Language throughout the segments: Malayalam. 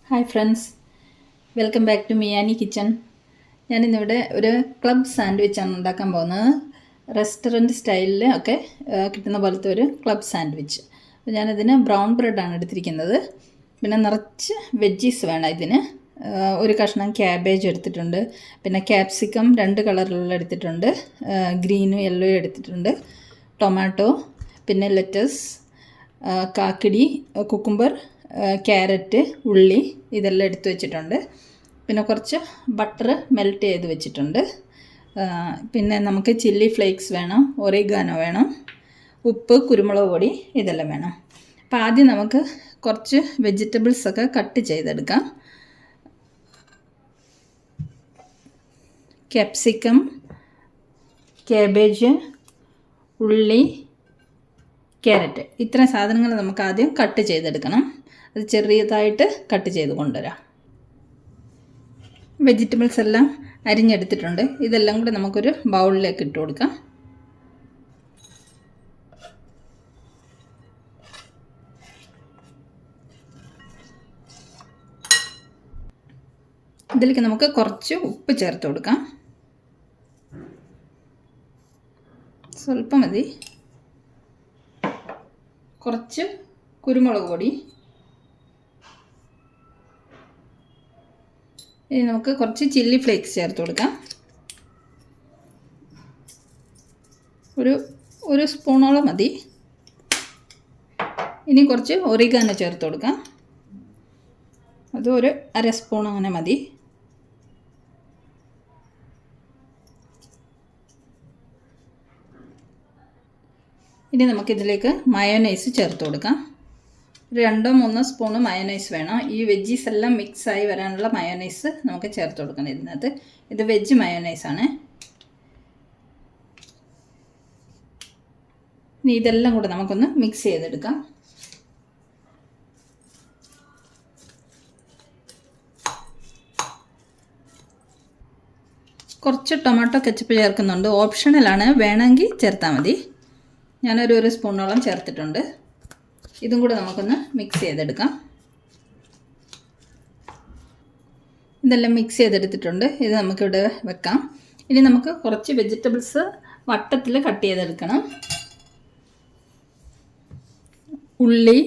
Hi friends, welcome back to മിയാനി കിച്ചൺ. ഞാനിന്നിവിടെ ഒരു ക്ലബ് സാൻഡ്വിച്ചാണ് ഉണ്ടാക്കാൻ പോകുന്നത്. റെസ്റ്റോറൻറ്റ് സ്റ്റൈലിൽ ഒക്കെ കിട്ടുന്ന പോലത്തെ ഒരു ക്ലബ് സാൻഡ്വിച്ച്. അപ്പോൾ ഞാനിതിന് ബ്രൗൺ ബ്രെഡാണ് എടുത്തിരിക്കുന്നത്. പിന്നെ നിറച്ച് വെജീസ് വേണം ഇതിന്. ഒരു കഷ്ണം ക്യാബേജ് എടുത്തിട്ടുണ്ട്, പിന്നെ ക്യാപ്സിക്കം 2 കളറിലുള്ള എടുത്തിട്ടുണ്ട്, ഗ്രീനും യെല്ലോയും എടുത്തിട്ടുണ്ട്, ടൊമാറ്റോ, പിന്നെ ലെറ്റസ്, കാക്കിടി, കുക്കുംബർ, ക്യാരറ്റ്, ഉള്ളി ഇതെല്ലാം എടുത്ത് വെച്ചിട്ടുണ്ട്. പിന്നെ കുറച്ച് ബട്ടർ മെൽറ്റ് ചെയ്ത് വെച്ചിട്ടുണ്ട്. പിന്നെ നമുക്ക് ചില്ലി ഫ്ലേക്സ് വേണം, ഒറിഗാനോ വേണം, ഉപ്പ്, കുരുമുളക് പൊടി ഇതെല്ലാം വേണം. അപ്പോൾ ആദ്യം നമുക്ക് കുറച്ച് വെജിറ്റബിൾസൊക്കെ കട്ട് ചെയ്തെടുക്കാം. ക്യാപ്സിക്കം, ക്യാബേജ്, ഉള്ളി, ക്യാരറ്റ്, ഇത്രയും സാധനങ്ങൾ നമുക്ക് ആദ്യം കട്ട് ചെയ്തെടുക്കണം. അത് ചെറിയതായിട്ട് കട്ട് ചെയ്ത് കൊണ്ടുവരാം. വെജിറ്റബിൾസ് എല്ലാം അരിഞ്ഞെടുത്തിട്ടുണ്ട്. ഇതെല്ലാം കൂടെ നമുക്കൊരു ബൗളിലേക്ക് ഇട്ട് കൊടുക്കാം. ഇതിലേക്ക് നമുക്ക് കുറച്ച് ഉപ്പ് ചേർത്ത് കൊടുക്കാം, സ്വല്പം മതി. കുറച്ച് കുരുമുളക് പൊടി. ഇനി നമുക്ക് കുറച്ച് ചില്ലി ഫ്ലേക്സ് ചേർത്ത് കൊടുക്കാം. ഒരു സ്പൂണോളം മതി. ഇനി കുറച്ച് ഒറിഗാനോ ചേർത്ത് കൊടുക്കാം. അത് ഒരു 1/2 സ്പൂൺ അങ്ങനെ മതി. ഇനി നമുക്കിതിലേക്ക് മയോനൈസ് ചേർത്ത് കൊടുക്കാം. 2-3 സ്പൂണ് മയോനൈസ് വേണം. ഈ വെജീസ് എല്ലാം മിക്സായി വരാനുള്ള മയോനൈസ് നമുക്ക് ചേർത്ത് കൊടുക്കണം ഇതിനകത്ത്. ഇത് വെജ് മയോനൈസാണ്. ഇനി ഇതെല്ലാം കൂടെ നമുക്കൊന്ന് മിക്സ് ചെയ്തെടുക്കാം. കുറച്ച് ടൊമാറ്റോ കെച്ചപ്പ് ചേർക്കുന്നുണ്ട്, ഓപ്ഷണലാണ്, വേണമെങ്കിൽ ചേർത്താൽ മതി. ഞാനൊരു സ്പൂണോളം ചേർത്തിട്ടുണ്ട്. ഇതും കൂടെ നമുക്കൊന്ന് മിക്സ് ചെയ്തെടുക്കാം. ഇതെല്ലാം മിക്സ് ചെയ്തെടുത്തിട്ടുണ്ട്. ഇത് നമുക്കിവിടെ വെക്കാം. ഇനി നമുക്ക് കുറച്ച് വെജിറ്റബിൾസ് വട്ടത്തിൽ കട്ട് ചെയ്തെടുക്കണം. ഉള്ളി,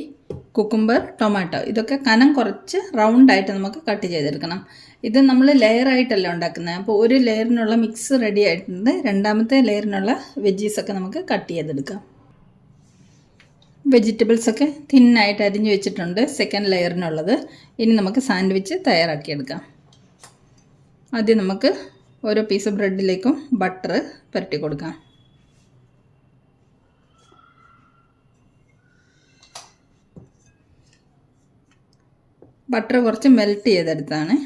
കുക്കുംബർ, ടൊമാറ്റോ ഇതൊക്കെ കനം കുറച്ച് റൗണ്ടായിട്ട് നമുക്ക് കട്ട് ചെയ്തെടുക്കണം. ഇത് നമ്മൾ ലെയറായിട്ടല്ല ഉണ്ടാക്കുന്നത്. അപ്പോൾ ഒരു ലെയറിനുള്ള മിക്സ് റെഡി ആയിട്ടുണ്ട്. രണ്ടാമത്തെ ലെയറിനുള്ള വെജീസൊക്കെ നമുക്ക് കട്ട് ചെയ്തെടുക്കാം. വെജിറ്റബിൾസൊക്കെ തിന്നായിട്ട് അരിഞ്ഞ് വെച്ചിട്ടുണ്ട് സെക്കൻഡ് ലെയറിനുള്ളത്. ഇനി നമുക്ക് സാൻഡ്വിച്ച് തയ്യാറാക്കിയെടുക്കാം. ആദ്യം നമുക്ക് ഓരോ പീസ് ബ്രെഡിലേക്കും ബട്ടർ പുരട്ടി കൊടുക്കാം. ബട്ടർ കുറച്ച് മെൽറ്റ് ചെയ്തെടുത്താണ്.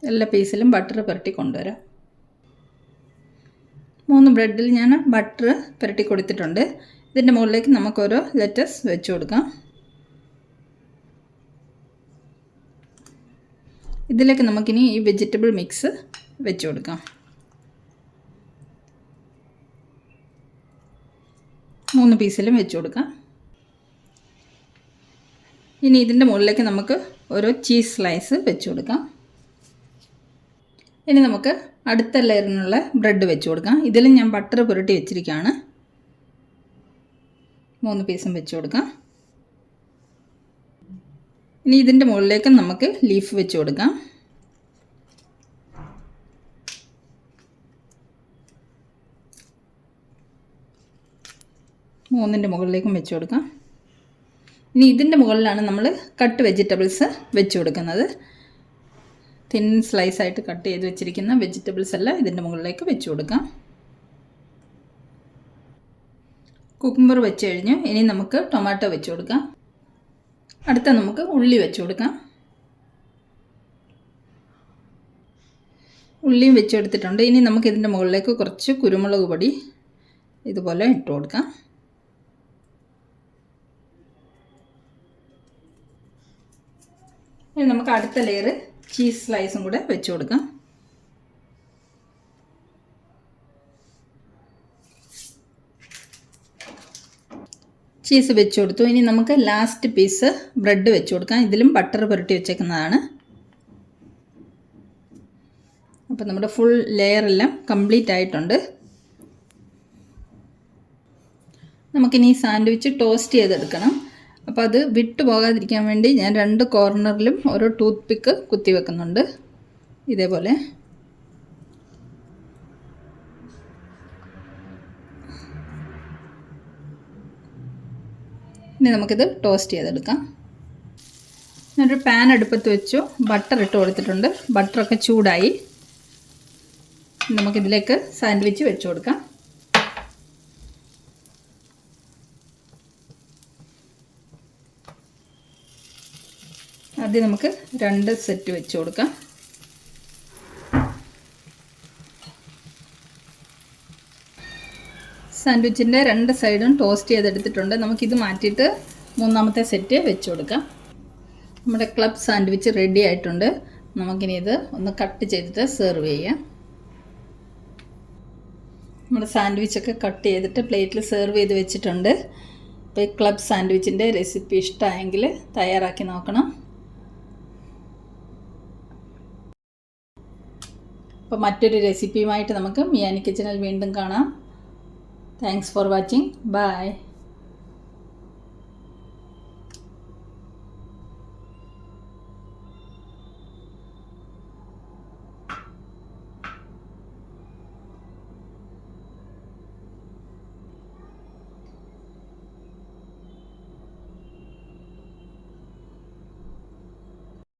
എല്ലാ പീസിലും ബട്ടർ പുരട്ടി കൊണ്ടുവരാം. 3 ബ്രെഡിൽ ഞാൻ ബട്ടർ പുരട്ടി കൊടുത്തിട്ടുണ്ട്. ഇതിൻ്റെ മുകളിലേക്ക് നമുക്കൊരു ലെറ്റസ് വെച്ച് കൊടുക്കാം. ഇതിലേക്ക് നമുക്കിനി ഈ വെജിറ്റബിൾ മിക്സ് വെച്ച് കൊടുക്കാം. 3 പീസിലും വെച്ച് കൊടുക്കാം. ഇനി ഇതിൻ്റെ മുകളിലേക്ക് നമുക്ക് ഒരു ചീസ് സ്ലൈസ് വെച്ച് കൊടുക്കാം. ഇനി നമുക്ക് അടുത്ത ലെയറിനുള്ള ബ്രെഡ് വെച്ച് കൊടുക്കാം. ഇതിലും ഞാൻ ബട്ടർ പുരട്ടി വെച്ചിരിക്കുകയാണ്. 3 പീസും വെച്ച് കൊടുക്കാം. ഇനി ഇതിൻ്റെ മുകളിലേക്ക് നമുക്ക് ലീഫ് വെച്ച് കൊടുക്കാം. മൂന്നിൻ്റെ മുകളിലേക്കും വെച്ച് കൊടുക്കാം. ഇനി ഇതിൻ്റെ മുകളിലാണ് നമ്മൾ കട്ട് വെജിറ്റബിൾസ് വെച്ച് കൊടുക്കുന്നത്. തിൻ സ്ലൈസായിട്ട് കട്ട് ചെയ്ത് വെച്ചിരിക്കുന്ന വെജിറ്റബിൾസ് എല്ലാം ഇതിൻ്റെ മുകളിലേക്ക് വെച്ച് കൊടുക്കാം. കുക്കുംബർ വെച്ച് കഴിഞ്ഞു. ഇനി നമുക്ക് ടൊമാറ്റോ വെച്ച് കൊടുക്കാം. അടുത്ത നമുക്ക് ഉള്ളി വെച്ച് കൊടുക്കാം. ഉള്ളിയും വെച്ച് കൊടുത്തിട്ടുണ്ട്. ഇനി നമുക്ക് ഇതിൻ്റെ മുകളിലേക്ക് കുറച്ച് കുരുമുളക് പൊടി ഇതുപോലെ ഇട്ട് കൊടുക്കാം. ഇനി നമുക്ക് അടുത്ത ലെയർ ചീസ് സ്ലൈസും കൂടെ വെച്ച് കൊടുക്കാം. ചീസ് വെച്ച് കൊടുത്തു. ഇനി നമുക്ക് ലാസ്റ്റ് പീസ് ബ്രെഡ് വെച്ച് കൊടുക്കാം. ഇതിലും ബട്ടർ പുരട്ടി വെച്ചേക്കുന്നതാണ്. അപ്പോൾ നമ്മുടെ ഫുൾ ലെയറെല്ലാം കംപ്ലീറ്റ് ആയിട്ടുണ്ട്. നമുക്കിനി ഈ സാൻഡ്വിച്ച് ടോസ്റ്റ് ചെയ്തെടുക്കണം. അപ്പോൾ അത് വിട്ടു പോകാതിരിക്കാൻ വേണ്ടി ഞാൻ 2 കോർണറിലും ഓരോ ടൂത്ത് പിക്ക് കുത്തി വെക്കുന്നുണ്ട്. ഇതേപോലെ. ഇനി നമുക്കിത് ടോസ്റ്റ് ചെയ്തെടുക്കാം. ഞാനൊരു പാൻ അടുപ്പത്ത് വെച്ചു. ബട്ടർ ഇട്ട് കൊടുത്തിട്ടുണ്ട്. ബട്ടറൊക്കെ ചൂടായി. നമുക്കിതിലേക്ക് സാൻഡ്വിച്ച് വെച്ച് കൊടുക്കാം. ആദ്യം നമുക്ക് 2 സെറ്റ് വെച്ച് കൊടുക്കാം. സാൻഡ്വിച്ചിൻ്റെ 2 സൈഡും ടോസ്റ്റ് ചെയ്തെടുത്തിട്ടുണ്ട്. നമുക്കിത് മാറ്റിയിട്ട് 3ാമത്തെ സെറ്റ് വെച്ച് കൊടുക്കാം. നമ്മുടെ ക്ലബ് സാൻഡ്വിച്ച് റെഡി ആയിട്ടുണ്ട്. നമുക്കിനി ഇത് ഒന്ന് കട്ട് ചെയ്തിട്ട് സെർവ് ചെയ്യാം. നമ്മുടെ സാൻഡ്വിച്ചൊക്കെ കട്ട് ചെയ്തിട്ട് പ്ലേറ്റിൽ സെർവ് ചെയ്ത് വെച്ചിട്ടുണ്ട്. അപ്പോൾ ഈ ക്ലബ് സാൻഡ്വിച്ചിൻ്റെ റെസിപ്പി ഇഷ്ടമായെങ്കിൽ തയ്യാറാക്കി നോക്കണം. അപ്പോൾ മറ്റൊരു റെസിപ്പിയുമായിട്ട് നമുക്ക് മിയാനി കിച്ചണിൽ വീണ്ടും കാണാം. Thanks for watching. ബൈ.